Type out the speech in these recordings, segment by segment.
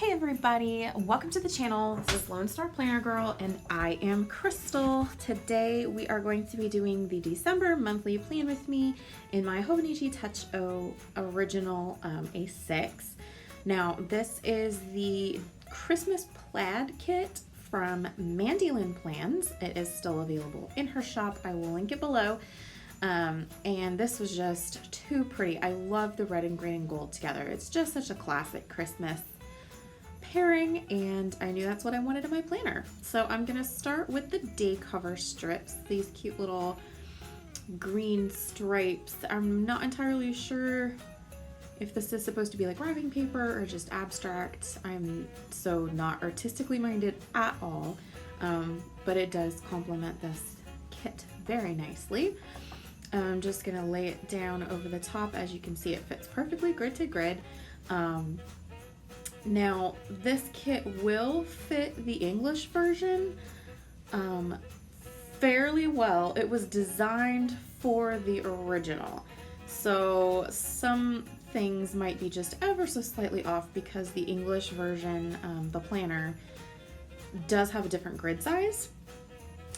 Hey everybody, welcome to the channel. This is Lone Star Planner Girl and I am Crystal. Today we are going to be doing the December monthly plan with me in my Hobonichi Touch O original A6. Now this is the Christmas plaid kit from Mandyland Plans. It is still available in her shop. I will link it below. And this was just too pretty. I love the red and green and gold together. It's just such a classic Christmas pairing, and I knew that's what I wanted in my planner. So I'm gonna start with the day cover strips, these cute little green stripes. I'm not entirely sure if this is supposed to be like wrapping paper or just abstract. I'm so not artistically minded at all, but it does complement this kit very nicely. I'm just gonna lay it down over the top. As you can see, it fits perfectly grid to grid. Now this kit will fit the English version fairly well. It was designed for the original, so some things might be just ever so slightly off because the English version, the planner, does have a different grid size.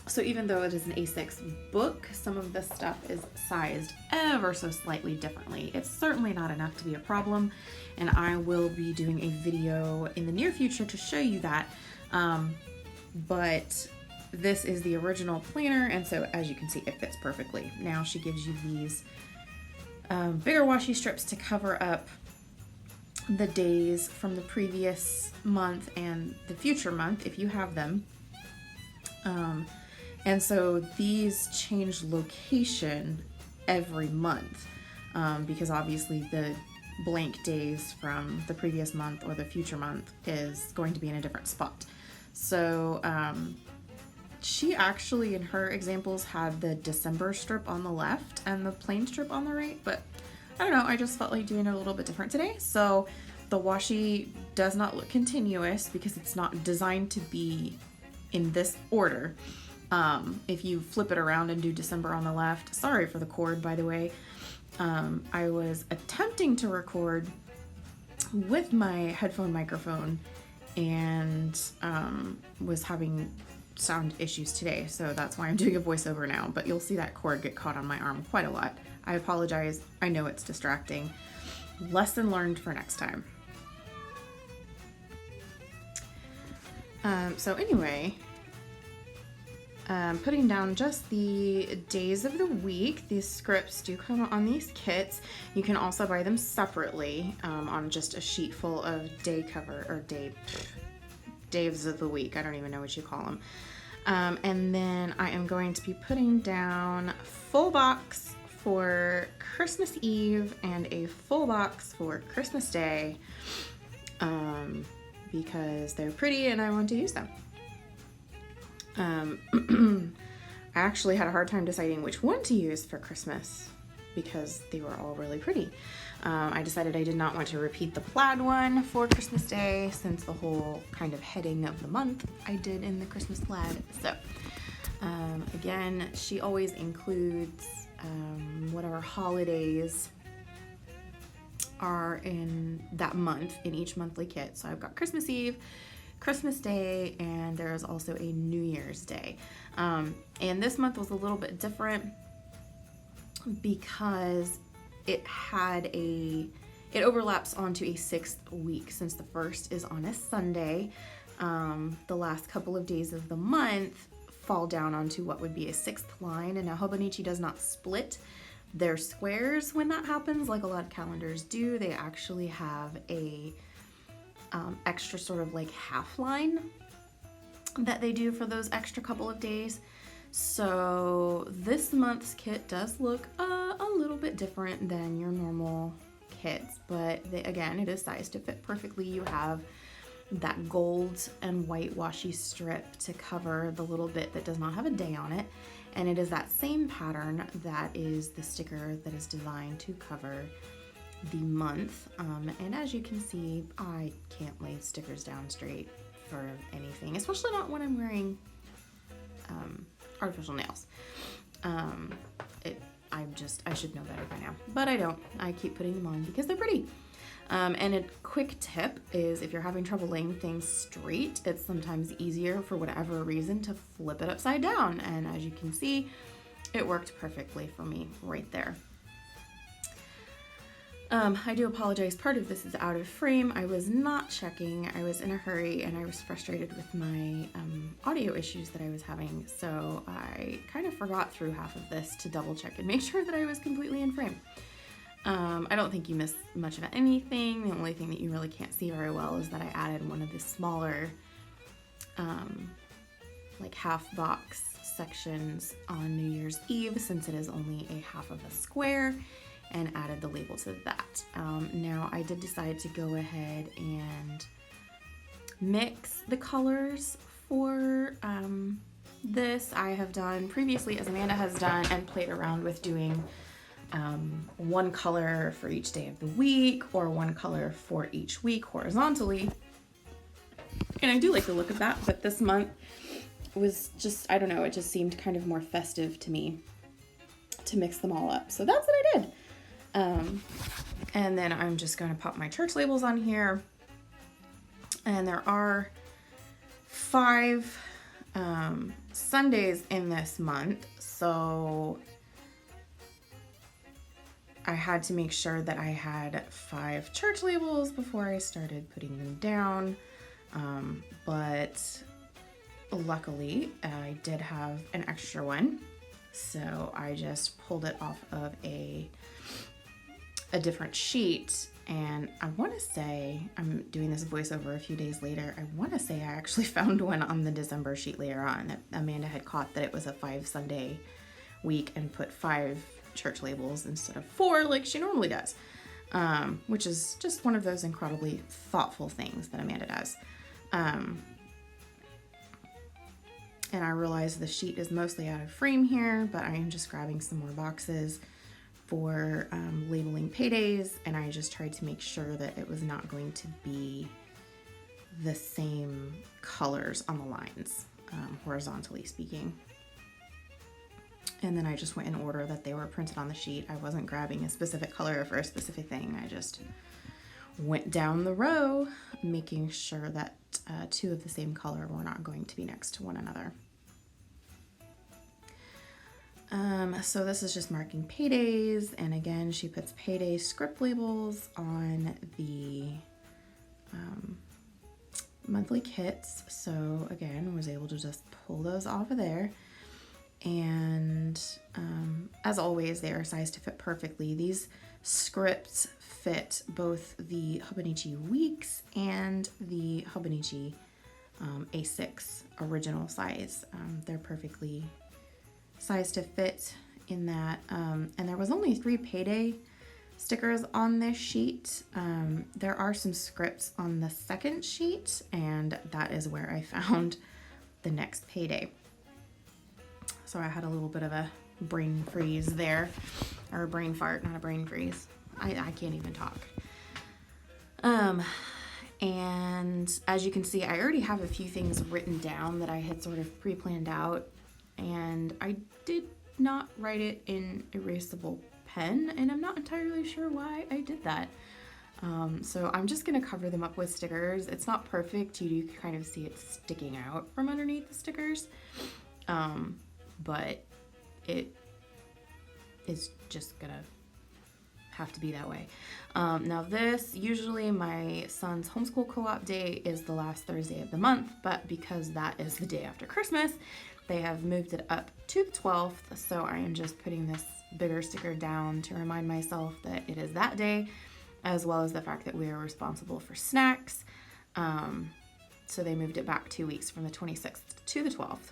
So even though it is an A6 book, some of this stuff is sized ever so slightly differently. It's certainly not enough to be a problem, and I will be doing a video in the near future to show you that. But this is the original planner, and so as you can see, it fits perfectly. Now she gives you these bigger washi strips to cover up the days from the previous month and the future month if you have them. And so these change location every month because obviously the blank days from the previous month or the future month is going to be in a different spot. So she actually, in her examples, had the December strip on the left and the plain strip on the right, but I don't know, I just felt like doing it a little bit different today. So the washi does not look continuous because it's not designed to be in this order. If you flip it around and do December on the left, sorry for the cord, by the way. I was attempting to record with my headphone microphone and was having sound issues today, so that's why I'm doing a voiceover now, but you'll see that cord get caught on my arm quite a lot. I apologize. I know it's distracting. Lesson learned for next time. So anyway, putting down just the days of the week. These scripts do come on these kits. You can also buy them separately on just a sheet full of day cover or days of the week. I don't even know what you call them. And then I am going to be putting down a full box for Christmas Eve and a full box for Christmas Day because they're pretty and I want to use them. I actually had a hard time deciding which one to use for Christmas because they were all really pretty. I decided I did not want to repeat the plaid one for Christmas Day since the whole kind of heading of the month I did in the Christmas plaid. So again, she always includes whatever holidays are in that month in each monthly kit. So I've got Christmas Eve, Christmas Day, and there is also a New Year's Day. And this month was a little bit different because it overlaps onto a 6th week since the first is on a Sunday. The last couple of days of the month fall down onto what would be a 6th line, and now Hobonichi does not split their squares when that happens like a lot of calendars do. They actually have a extra sort of like half line that they do for those extra couple of days. So this month's kit does look a little bit different than your normal kits, but again, it is sized to fit perfectly. You have that gold and white washi strip to cover the little bit that does not have a day on it, and it is that same pattern that is the sticker that is designed to cover the month. And as you can see, I can't lay stickers down straight for anything, especially not when I'm wearing artificial nails. I should know better by now, but I don't. I keep putting them on because they're pretty. And a quick tip is if you're having trouble laying things straight, it's sometimes easier for whatever reason to flip it upside down. And as you can see, it worked perfectly for me right there. I do apologize, part of this is out of frame. I was not checking, I was in a hurry and I was frustrated with my audio issues that I was having, so I kind of forgot through half of this to double check and make sure that I was completely in frame. I don't think you missed much of anything. The only thing that you really can't see very well is that I added one of the smaller like half box sections on New Year's Eve, since it is only a half of a square, and added the label to that. Now I did decide to go ahead and mix the colors for this. I have done previously, as Amanda has done, and played around with doing one color for each day of the week or one color for each week horizontally. And I do like the look of that, but this month was just, I don't know, it just seemed kind of more festive to me to mix them all up. So that's what I did. And then I'm just going to pop my church labels on here. And there are 5 Sundays in this month, so I had to make sure that I had 5 church labels before I started putting them down. But luckily I did have an extra one, so I just pulled it off of a different sheet. And I want to say, I'm doing this voiceover a few days later, I want to say I actually found one on the December sheet later on that Amanda had caught that it was a 5 Sunday week and put 5 church labels instead of 4 like she normally does, which is just one of those incredibly thoughtful things that Amanda does. And I realize the sheet is mostly out of frame here, but I am just grabbing some more boxes for labeling paydays, and I just tried to make sure that it was not going to be the same colors on the lines, horizontally speaking. And then I just went in order that they were printed on the sheet. I wasn't grabbing a specific color for a specific thing. I just went down the row, making sure that 2 of the same color were not going to be next to one another. So this is just marking paydays, and again, she puts payday script labels on the monthly kits. So again, was able to just pull those off of there. And as always, they are sized to fit perfectly. These scripts fit both the Hobonichi Weeks and the Hobonichi A6 original size. They're perfectly sized to fit in that. And there was only 3 payday stickers on this sheet. There are some scripts on the second sheet, and that is where I found the next payday. So I had a little bit of a brain freeze there, or a brain fart, not a brain freeze. I can't even talk. And as you can see, I already have a few things written down that I had sort of pre-planned out, and I did not write it in erasable pen, and I'm not entirely sure why I did that. So I'm just gonna cover them up with stickers. It's not perfect, you can kind of see it sticking out from underneath the stickers, but it is just gonna have to be that way. Now this, usually my son's homeschool co-op day is the last Thursday of the month, but because that is the day after Christmas, they have moved it up to the 12th, so I am just putting this bigger sticker down to remind myself that it is that day, as well as the fact that we are responsible for snacks. So they moved it back 2 weeks from the 26th to the 12th.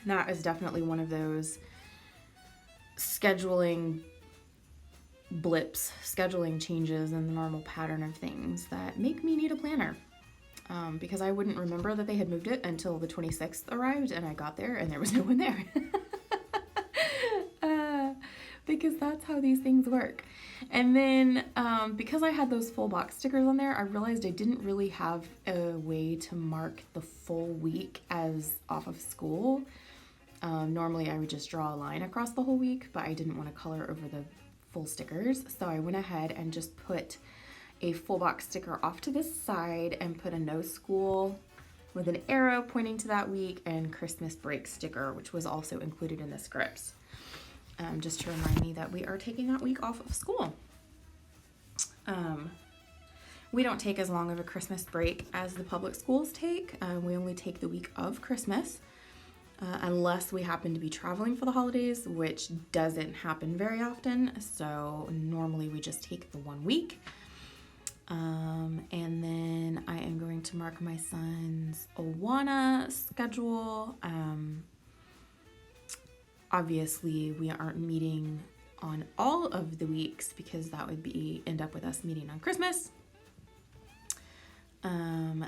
And that is definitely one of those scheduling blips, scheduling changes in the normal pattern of things that make me need a planner. Because I wouldn't remember that they had moved it until the 26th arrived and I got there and there was no one there. Because that's how these things work. And then because I had those full box stickers on there, I realized I didn't really have a way to mark the full week as off of school. Normally I would just draw a line across the whole week, but I didn't want to color over the full stickers. So I went ahead and just put a full box sticker off to the side and put a no school with an arrow pointing to that week and Christmas break sticker, which was also included in the scripts. Just to remind me that we are taking that week off of school. We don't take as long of a Christmas break as the public schools take. We only take the week of Christmas, unless we happen to be traveling for the holidays, which doesn't happen very often. So normally we just take the 1 week. And then I am going to mark my son's Awana schedule. Obviously we aren't meeting on all of the weeks because that would end up with us meeting on Christmas.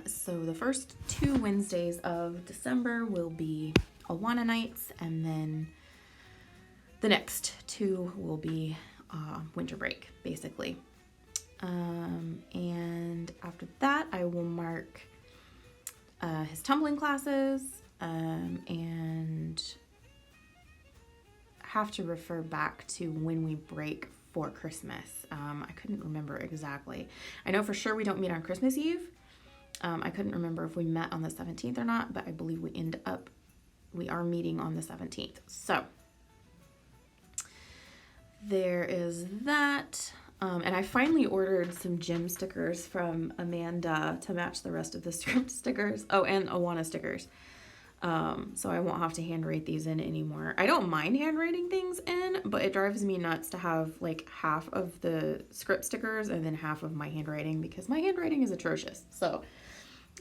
So the first 2 Wednesdays of December will be Awana nights, and then the next 2 will be winter break, basically. And after that, I will mark his tumbling classes, and have to refer back to when we break for Christmas. I couldn't remember exactly. I know for sure we don't meet on Christmas Eve. I couldn't remember if we met on the 17th or not, but I believe we are meeting on the 17th. So there is that. And I finally ordered some gym stickers from Amanda to match the rest of the script stickers. Oh, and Awana stickers. So I won't have to handwrite these in anymore. I don't mind handwriting things in, but it drives me nuts to have like half of the script stickers and then half of my handwriting, because my handwriting is atrocious. So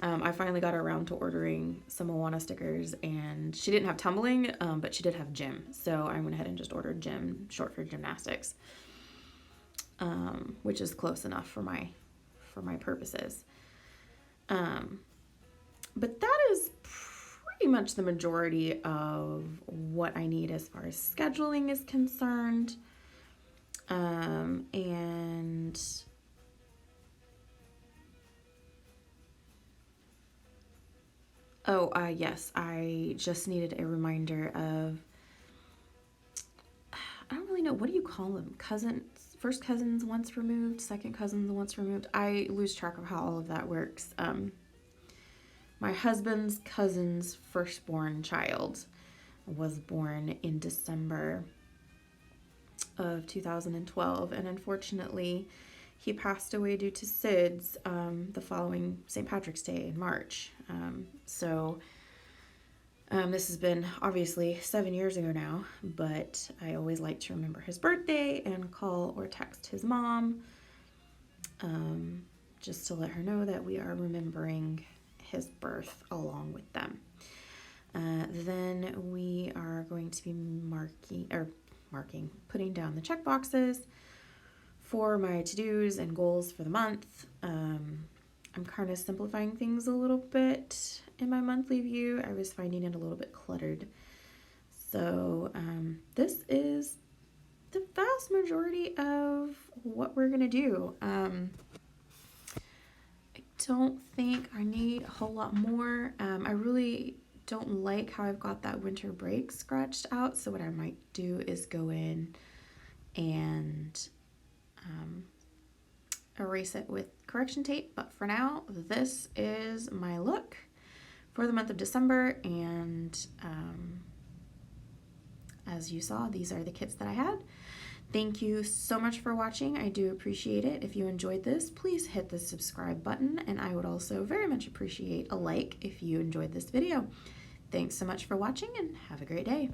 I finally got around to ordering some Awana stickers, and she didn't have tumbling, but she did have gym. So I went ahead and just ordered gym, short for gymnastics, which is close enough for my purposes. But that is pretty much the majority of what I need as far as scheduling is concerned. And yes, I just needed a reminder of, I don't really know, what do you call them? Cousins, first cousins once removed, second cousins once removed. I lose track of how all of that works. My husband's cousin's firstborn child was born in December of 2012, and unfortunately he passed away due to SIDS the following St. Patrick's Day in March. This has been obviously 7 years ago now, but I always like to remember his birthday and call or text his mom, just to let her know that we are remembering his birth along with them. Then we are going to be putting down the check boxes for my to-dos and goals for the month. I'm kind of simplifying things a little bit in my monthly view. I was finding it a little bit cluttered. So this is the vast majority of what we're gonna do. I don't think I need a whole lot more. I really don't like how I've got that winter break scratched out. So what I might do is go in and erase it with correction tape. But for now, this is my look for the month of December. And as you saw, these are the kits that I had. Thank you so much for watching. I do appreciate it. If you enjoyed this, please hit the subscribe button, and I would also very much appreciate a like if you enjoyed this video. Thanks so much for watching, and have a great day.